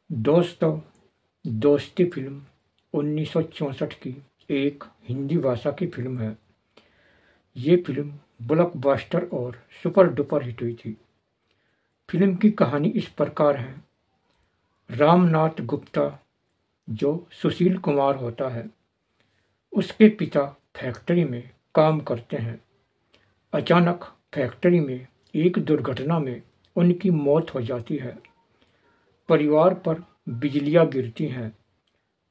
दोस्तों, दोस्ती फिल्म 1964 की एक हिंदी भाषा की फिल्म है। ये फिल्म ब्लॉकबस्टर और सुपर डुपर हिट हुई थी। फिल्म की कहानी इस प्रकार है। रामनाथ गुप्ता, जो सुशील कुमार होता है, उसके पिता फैक्ट्री में काम करते हैं। अचानक फैक्ट्री में एक दुर्घटना में उनकी मौत हो जाती है। परिवार पर बिजलियां गिरती हैं।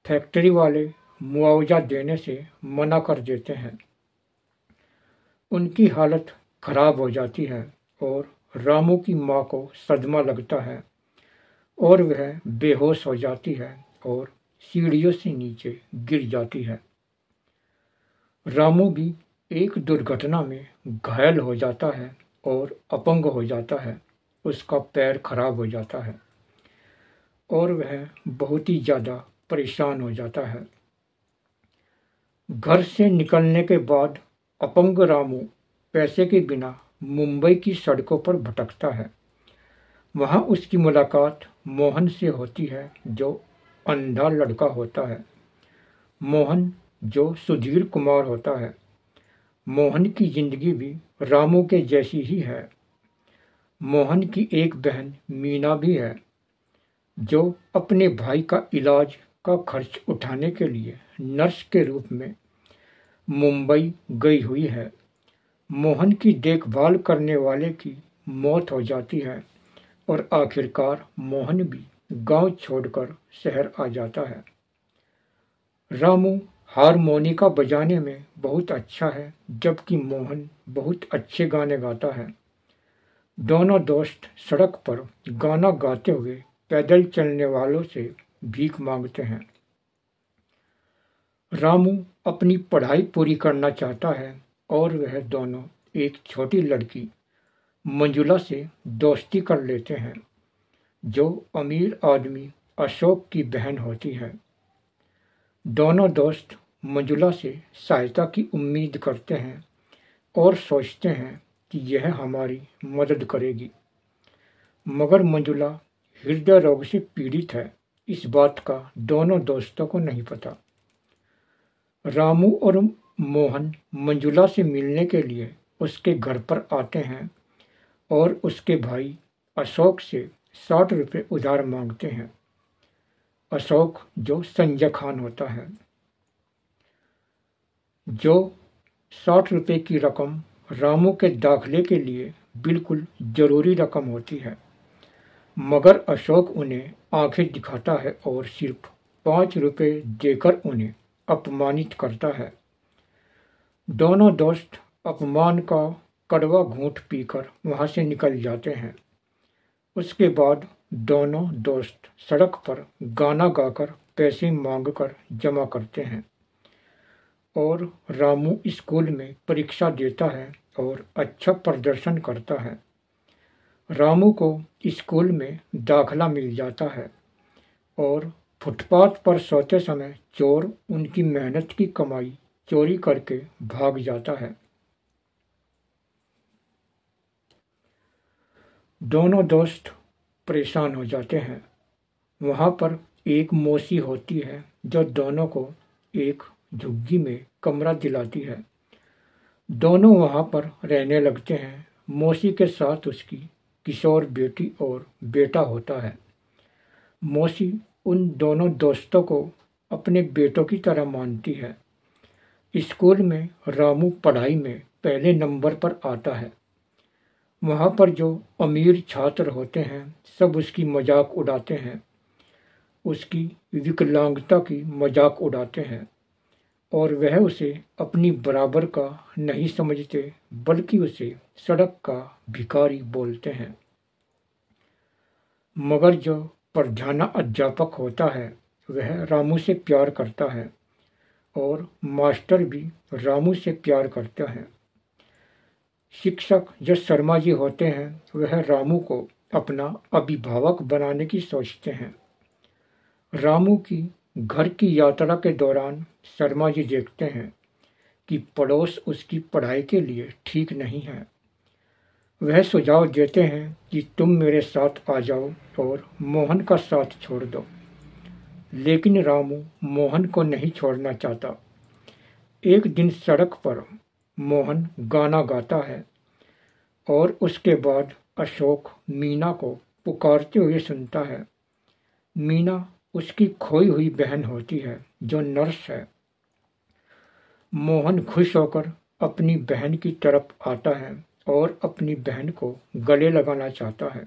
फैक्ट्री वाले मुआवजा देने से मना कर देते हैं। उनकी हालत खराब हो जाती है और रामू की मां को सदमा लगता है और वह बेहोश हो जाती है और सीढ़ियों से नीचे गिर जाती है। रामू भी एक दुर्घटना में घायल हो जाता है और अपंग हो जाता है। उसका पैर खराब हो जाता है और वह बहुत ही ज़्यादा परेशान हो जाता है। घर से निकलने के बाद अपंग रामू पैसे के बिना मुंबई की सड़कों पर भटकता है। वहां उसकी मुलाकात मोहन से होती है, जो अंधा लड़का होता है। मोहन, जो सुधीर कुमार होता है। मोहन की जिंदगी भी रामू के जैसी ही है। मोहन की एक बहन मीना भी है, जो अपने भाई का इलाज का खर्च उठाने के लिए नर्स के रूप में मुंबई गई हुई है। मोहन की देखभाल करने वाले की मौत हो जाती है और आखिरकार मोहन भी गांव छोड़कर शहर आ जाता है। रामू हारमोनिका बजाने में बहुत अच्छा है, जबकि मोहन बहुत अच्छे गाने गाता है। दोनों दोस्त सड़क पर गाना गाते हुए पैदल चलने वालों से भीख मांगते हैं। रामू अपनी पढ़ाई पूरी करना चाहता है और वह दोनों एक छोटी लड़की मंजुला से दोस्ती कर लेते हैं, जो अमीर आदमी अशोक की बहन होती है। दोनों दोस्त मंजुला से सहायता की उम्मीद करते हैं और सोचते हैं कि यह हमारी मदद करेगी, मगर मंजुला हृदय रोग से पीड़ित है। इस बात का दोनों दोस्तों को नहीं पता। रामू और मोहन मंजुला से मिलने के लिए उसके घर पर आते हैं और उसके भाई अशोक से 60 रुपये उधार मांगते हैं। अशोक, जो संजय खान होता है, जो 60 रुपये की रकम रामू के दाखिले के लिए बिल्कुल जरूरी रकम होती है, मगर अशोक उन्हें आंखें दिखाता है और सिर्फ 5 रुपये देकर उन्हें अपमानित करता है। दोनों दोस्त अपमान का कड़वा घूंट पीकर वहां से निकल जाते हैं। उसके बाद दोनों दोस्त सड़क पर गाना गाकर पैसे मांगकर जमा करते हैं और रामू स्कूल में परीक्षा देता है और अच्छा प्रदर्शन करता है। रामू को स्कूल में दाखिला मिल जाता है और फुटपाथ पर सोते समय चोर उनकी मेहनत की कमाई चोरी करके भाग जाता है। दोनों दोस्त परेशान हो जाते हैं। वहाँ पर एक मौसी होती है, जो दोनों को एक झुग्गी में कमरा दिलाती है। दोनों वहाँ पर रहने लगते हैं। मौसी के साथ उसकी किशोर बेटी और बेटा होता है। मौसी उन दोनों दोस्तों को अपने बेटों की तरह मानती है। स्कूल में रामू पढ़ाई में पहले नंबर पर आता है। वहाँ पर जो अमीर छात्र होते हैं, सब उसकी मजाक उड़ाते हैं, उसकी विकलांगता की मजाक उड़ाते हैं और वह उसे अपनी बराबर का नहीं समझते, बल्कि उसे सड़क का भिखारी बोलते हैं। मगर जो प्रधान अध्यापक होता है, वह रामू से प्यार करता है और मास्टर भी रामू से प्यार करता है। शिक्षक जो शर्मा जी होते हैं, वह रामू को अपना अभिभावक बनाने की सोचते हैं। रामू की घर की यात्रा के दौरान शर्मा जी देखते हैं कि पड़ोस उसकी पढ़ाई के लिए ठीक नहीं है। वह सुझाव देते हैं कि तुम मेरे साथ आ जाओ और मोहन का साथ छोड़ दो। लेकिन रामू मोहन को नहीं छोड़ना चाहता। एक दिन सड़क पर मोहन गाना गाता है और उसके बाद अशोक मीना को पुकारते हुए सुनता है। मीना उसकी खोई हुई बहन होती है जो नर्स है। मोहन खुश होकर अपनी बहन की तरफ आता है और अपनी बहन को गले लगाना चाहता है,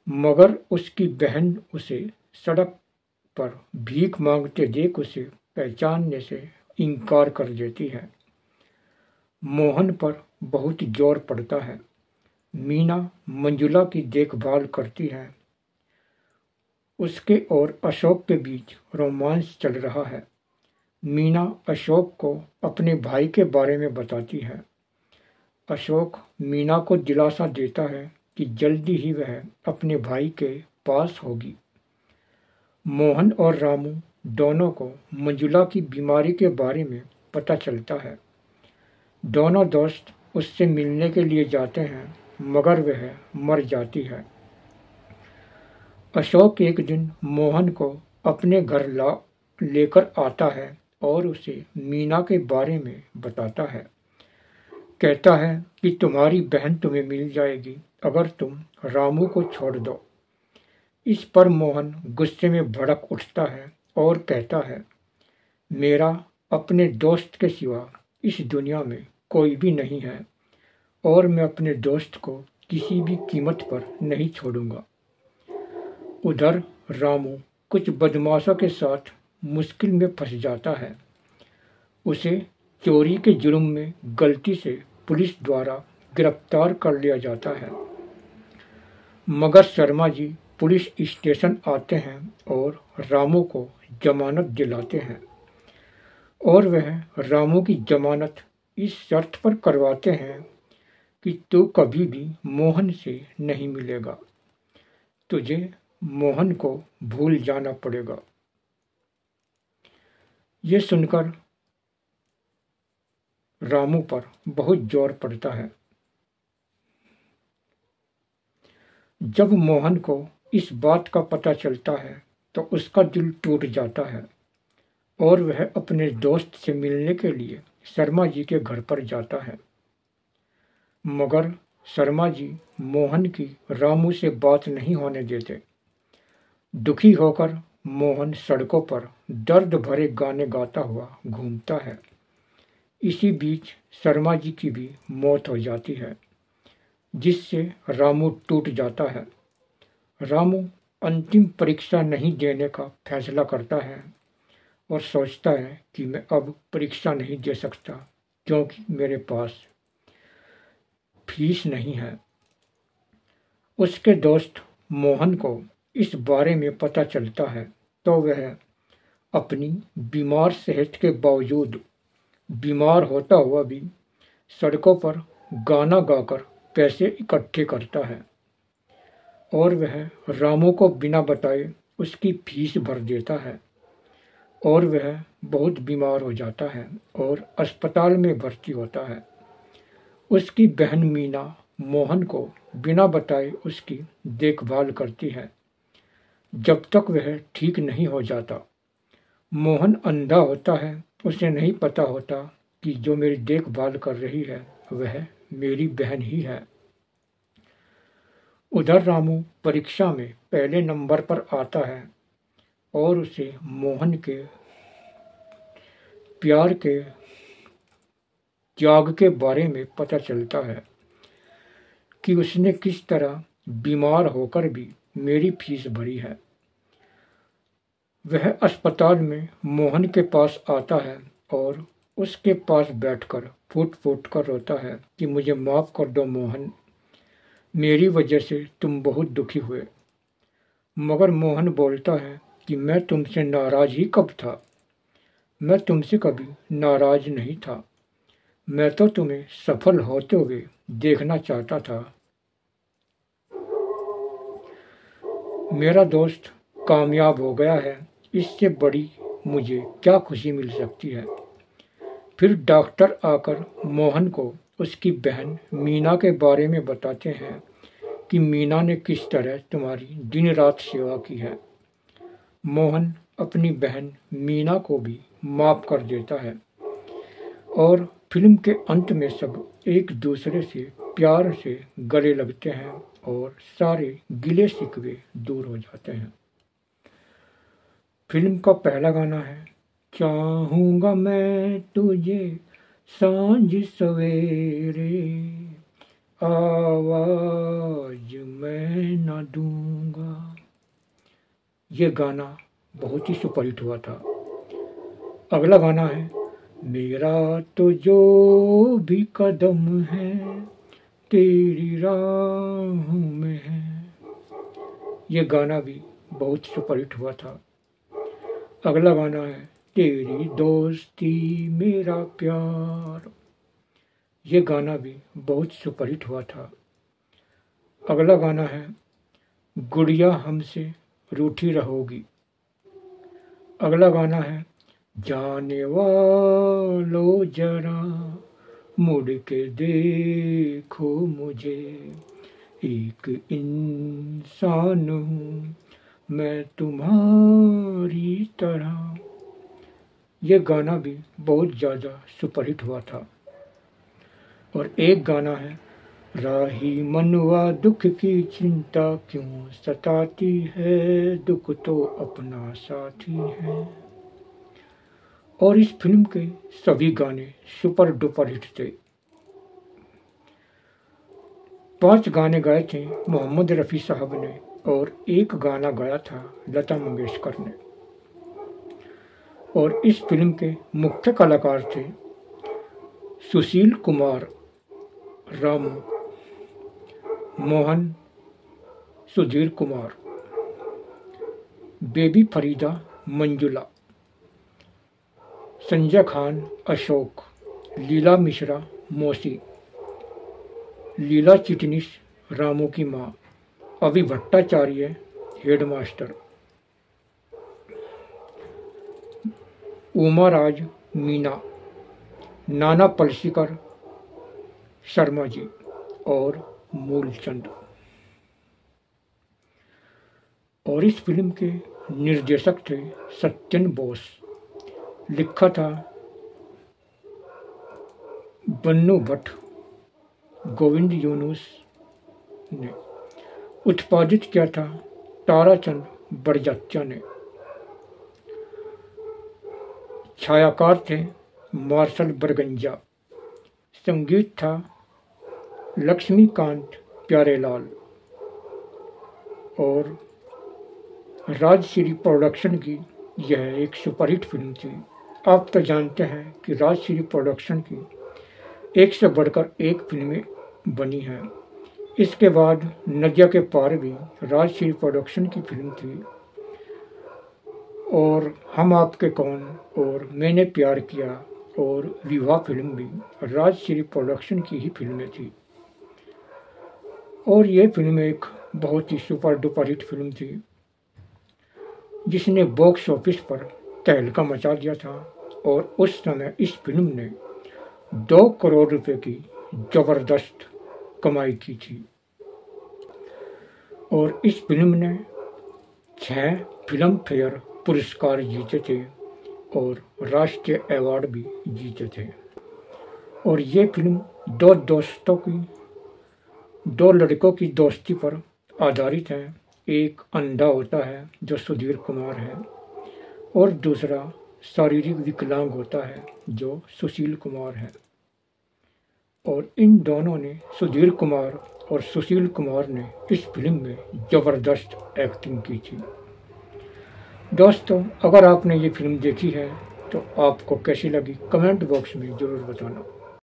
मगर उसकी बहन उसे सड़क पर भीख मांगते देख उसे पहचानने से इनकार कर देती है। मोहन पर बहुत जोर पड़ता है। मीना मंजुला की देखभाल करती है। उसके और अशोक के बीच रोमांस चल रहा है। मीना अशोक को अपने भाई के बारे में बताती है। अशोक मीना को दिलासा देता है कि जल्दी ही वह अपने भाई के पास होगी। मोहन और रामू दोनों को मंजुला की बीमारी के बारे में पता चलता है। दोनों दोस्त उससे मिलने के लिए जाते हैं, मगर वह मर जाती है। अशोक एक दिन मोहन को अपने घर लेकर आता है और उसे मीना के बारे में बताता है। कहता है कि तुम्हारी बहन तुम्हें मिल जाएगी अगर तुम रामू को छोड़ दो। इस पर मोहन गुस्से में भड़क उठता है और कहता है, मेरा अपने दोस्त के सिवा इस दुनिया में कोई भी नहीं है और मैं अपने दोस्त को किसी भी कीमत पर नहीं छोड़ूंगा। उधर रामू कुछ बदमाशों के साथ मुश्किल में फंस जाता है। उसे चोरी के जुर्म में गलती से पुलिस द्वारा गिरफ्तार कर लिया जाता है, मगर शर्मा जी पुलिस स्टेशन आते हैं और रामू को जमानत दिलाते हैं और वह रामू की जमानत इस शर्त पर करवाते हैं कि तू कभी भी मोहन से नहीं मिलेगा, तुझे मोहन को भूल जाना पड़ेगा। ये सुनकर रामू पर बहुत जोर पड़ता है। जब मोहन को इस बात का पता चलता है तो उसका दिल टूट जाता है और वह अपने दोस्त से मिलने के लिए शर्मा जी के घर पर जाता है, मगर शर्मा जी मोहन की रामू से बात नहीं होने देते। दुखी होकर मोहन सड़कों पर दर्द भरे गाने गाता हुआ घूमता है। इसी बीच शर्मा जी की भी मौत हो जाती है, जिससे रामू टूट जाता है। रामू अंतिम परीक्षा नहीं देने का फैसला करता है और सोचता है कि मैं अब परीक्षा नहीं दे सकता क्योंकि मेरे पास फीस नहीं है। उसके दोस्त मोहन को इस बारे में पता चलता है तो वह अपनी बीमार सेहत के बावजूद बीमार होता हुआ भी सड़कों पर गाना गाकर पैसे इकट्ठे करता है और वह रामू को बिना बताए उसकी फीस भर देता है और वह बहुत बीमार हो जाता है और अस्पताल में भर्ती होता है। उसकी बहन मीना मोहन को बिना बताए उसकी देखभाल करती है जब तक वह ठीक नहीं हो जाता। मोहन अंधा होता है, उसे नहीं पता होता कि जो मेरी देखभाल कर रही है वह मेरी बहन ही है। उधर रामू परीक्षा में पहले नंबर पर आता है और उसे मोहन के प्यार के त्याग के बारे में पता चलता है कि उसने किस तरह बीमार होकर भी मेरी फीस भरी है। वह अस्पताल में मोहन के पास आता है और उसके पास बैठकर फूट फूट कर रोता है कि मुझे माफ़ कर दो मोहन, मेरी वजह से तुम बहुत दुखी हुए। मगर मोहन बोलता है कि मैं तुमसे नाराज ही कब था, मैं तुमसे कभी नाराज नहीं था, मैं तो तुम्हें सफल होते हुए देखना चाहता था। मेरा दोस्त कामयाब हो गया है, इससे बड़ी मुझे क्या खुशी मिल सकती है। फिर डॉक्टर आकर मोहन को उसकी बहन मीना के बारे में बताते हैं कि मीना ने किस तरह तुम्हारी दिन रात सेवा की है। मोहन अपनी बहन मीना को भी माफ कर देता है और फिल्म के अंत में सब एक दूसरे से प्यार से गले लगते हैं और सारे गिले शिकवे दूर हो जाते हैं। फिल्म का पहला गाना है चाहूँगा मैं तुझे सांझ सवेरे, आवाज मैं न दूंगा। ये गाना बहुत ही सुपरहिट हुआ था। अगला गाना है मेरा तो जो भी कदम है तेरी राहों में है। ये गाना भी बहुत सुपरहिट हुआ था। अगला गाना है तेरी दोस्ती मेरा प्यार। ये गाना भी बहुत सुपरहिट हुआ था। अगला गाना है गुड़िया हमसे रूठी रहोगी। अगला गाना है जाने वालों जरा मुड़ के देखो मुझे, एक इंसान हूँ मैं तुम्हारी तरह। ये गाना भी बहुत ज़्यादा सुपरहिट हुआ था। और एक गाना है राही मनवा दुख की चिंता क्यों सताती है, दुख तो अपना साथी है। और इस फिल्म के सभी गाने सुपर डुपर हिट थे। 5 गाने गाए थे मोहम्मद रफ़ी साहब ने और एक गाना गाया था लता मंगेशकर ने। और इस फिल्म के मुख्य कलाकार थे सुशील कुमार, रामू, मोहन, सुधीर कुमार, बेबी फरीदा, मंजुला, संजय खान, अशोक, लीला मिश्रा, मौसी, लीला चिटनिस, रामू की माँ, अभी भट्टाचार्य, हेडमास्टर, उमा राज, मीना, नाना पलसीकर, शर्मा जी और मूलचंद। और इस फिल्म के निर्देशक थे सत्यन बोस। लिखा था बन्नू भट्ट, गोविंद यूनुस ने। उत्पादित किया था ताराचंद बड़जात्या ने। छायाकार थे मार्शल बरगंजा। संगीत था लक्ष्मीकांत प्यारेलाल। और राजश्री प्रोडक्शन की यह एक सुपरहिट फिल्म थी। आप तो जानते हैं कि राजश्री प्रोडक्शन की एक से बढ़कर एक फिल्में बनी हैं। इसके बाद नदिया के पार भी राजश्री प्रोडक्शन की फिल्म थी। और हम आपके कौन और मैंने प्यार किया और विवाह फिल्म भी राजश्री प्रोडक्शन की ही फिल्में थी। और ये फिल्म एक बहुत ही सुपर डुपर हिट फिल्म थी जिसने बॉक्स ऑफिस पर तहलका मचा दिया था। और उस समय इस फिल्म ने 2 करोड़ रुपए की ज़बरदस्त कमाई की थी। और इस फिल्म ने 6 फिल्म फेयर पुरस्कार जीते थे और राष्ट्रीय अवार्ड भी जीते थे। और ये फिल्म 2 दोस्तों की, 2 लड़कों की दोस्ती पर आधारित है। एक अंधा होता है जो सुधीर कुमार है और दूसरा शारीरिक विकलांग होता है जो सुशील कुमार है। और इन दोनों ने, सुधीर कुमार और सुशील कुमार ने, इस फिल्म में ज़बरदस्त एक्टिंग की थी। दोस्तों, अगर आपने ये फिल्म देखी है तो आपको कैसी लगी कमेंट बॉक्स में ज़रूर बताना।